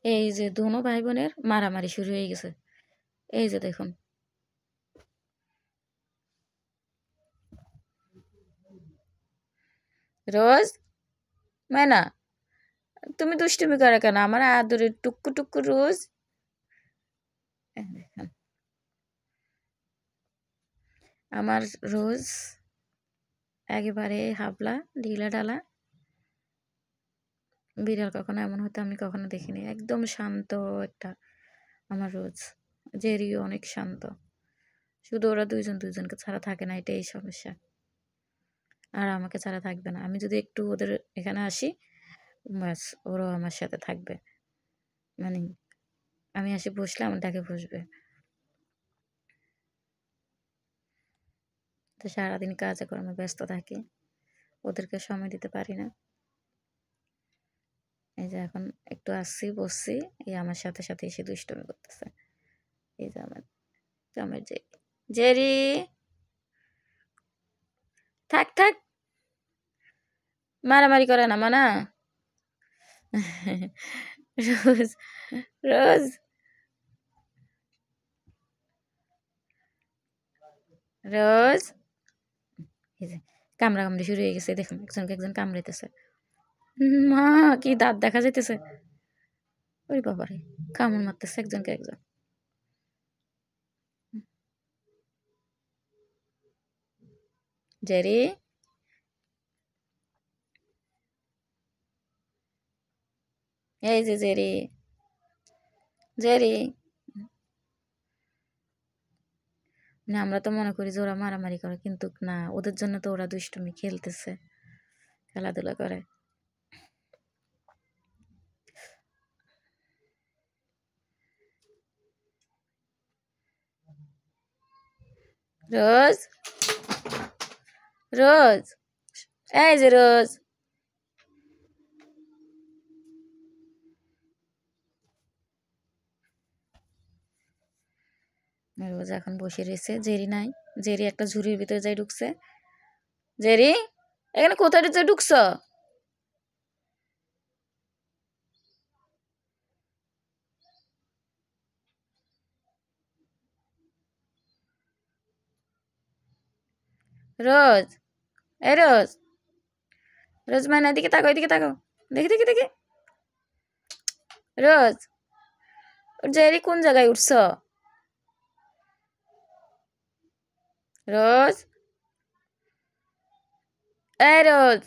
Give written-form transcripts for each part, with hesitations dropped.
এই যে দোনো ভাই বোনের মারামারি শুরু হয়ে গেছে। এই যে দেখুন, রোজ মায়না, তুমি দুষ্টুমি করে কেন? আমার আদরের টুক্কু টুক্কু রোজ। এই দেখেন, আমার রোজ একেবারে হাবলা, ঢিলা ঢালা। বিড়াল কখনো এমন হতে আমি কখনো দেখিনি। একদম শান্ত একটা আমার রোজ। জেরিও অনেক শান্ত। শুধু ওরা দুইজন দুইজনকে ছাড়া থাকে না, এটাই সমস্যা। আর আমাকে ছাড়া থাকবে না। আমি যদি একটু ওদের এখানে আসি, ব্যাস ওরাও আমার সাথে থাকবে। মানে আমি আসি বসলে আমার ডাকে বসবে। তো সারাদিন কাজে কর্মে ব্যস্ত থাকি, ওদেরকে সময় দিতে পারি না। এই যে এখন একটু আসছি, বসছি, এই আমার সাথে সাথে এসে দুষ্টুমি করতেছে। এই যে আমার জেরি, থাক থাক, মারামারি করে না মানা। রোজ রোজ রোজ, এই যে কামড়া কামড়ি শুরু হয়ে গেছে। দেখুন একজনকে একজন কামড়াইতেছে। মা, কি দাঁত দেখা যাইতেছে। ওই বাবারে, কামড় মারতেছে একজনকে একজন। জেরি, এই যে জেরি, জেরি। মানে আমরা তো মনে করি যে ওরা মারামারি করে, কিন্তু না, ওদের জন্য তো ওরা দুষ্টুমি খেলতেছে, খেলাধুলা করে। রোজ রোজ, এই যে রোজ, রোজ এখন বসে রয়েছে। জেরি নাই, জেরি একটা ঝুড়ির ভিতরে যাই ঢুকছে। জেরি, এখানে কোথায় যে ঢুকছ? রোজ, এই রোজ, রোজ মাইনা, এদিকে তাকো, এদিকে তাকো, দেখি দেখি দেখি। রোজ, জেরি কোন জায়গায় উঠছ? রোজ, এই রোজ,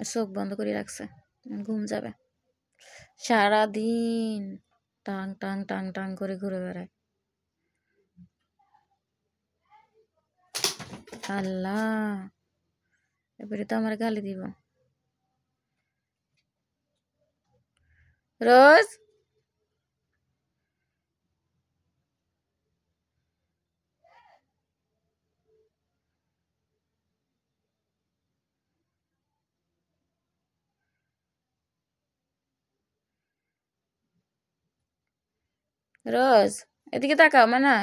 চোখ বন্ধ করে রাখছে, ঘুম যাবে। সারাদিন টাং টাং টাং টাং করে ঘুরে বেড়ায়। আল্লাহ, এবারে তো আমার গালি দিব। রোজ, রোজ, এদিকে তাকাও মানা।